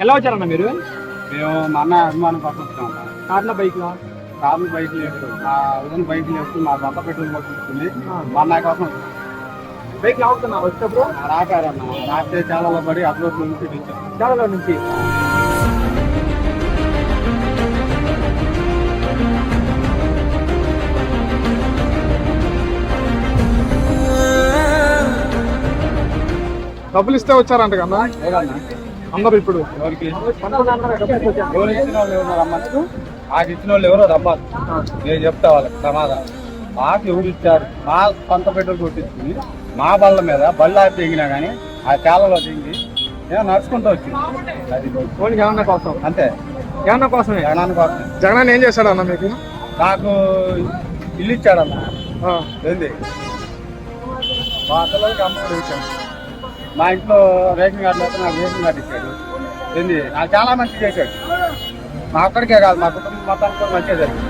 ఎలా వచ్చారన్న మీరు? మేము మా అన్న అభిమానం కోసం వచ్చాము. కార్లో బైక్లో? కార్లు బైక్ లేదు, మా ఊరిని బైక్ లేదు, మా సొంత పెట్రోల్ కొట్టుకుంటుంది. మా అన్న కోసం వచ్చాము. బైక్ లాగుతున్నా వచ్చేటప్పుడు రాకారన్న రాస్తే చాలా పడి అప్లోడ్ నుంచి తెచ్చాం. చాలా నుంచి. డబ్బులు ఇస్తే వచ్చారంట కన్నా లేదన్నా అందరు ఇప్పుడు. ఎవరికి ఎవరు ఇచ్చిన వాళ్ళు ఎవరో రమ్మచ్చు, మాకు ఇచ్చిన వాళ్ళు ఎవరో రమ్మాలి. నేను చెప్తా వాళ్ళకి సమాధానం. మాకు ఎవరు ఇచ్చారు? మా సొంత పెట్రోల్ కొట్టించుకుని మా బళ్ళ మీద బళ్ళు ఆపి తెగినా కానీ ఆ చాలలో తెగి నేను నడుచుకుంటూ వచ్చింది. అది ఓన్లీ జగనన్న కోసం, అంతే, జగనన్న కోసమే. జగనాన్ని కోసం. జగనన్న ఏం చేశాడు అన్న మీకు? నాకు ఇల్లు ఇచ్చాడన్న. ఆ, ఏంది మా అత్తలకి అమ్మ ఇచ్చాడు. మా ఇంట్లో రేషన్ కార్డు అయితే నాకు రేషన్ కార్డు ఇచ్చాడు. ఏంది నాకు చాలా మంచి చేశాడు. మా ఒక్కడికే కాదు, మా కుటుంబం మొత్తానికి కూడా మంచిగా జరిగింది.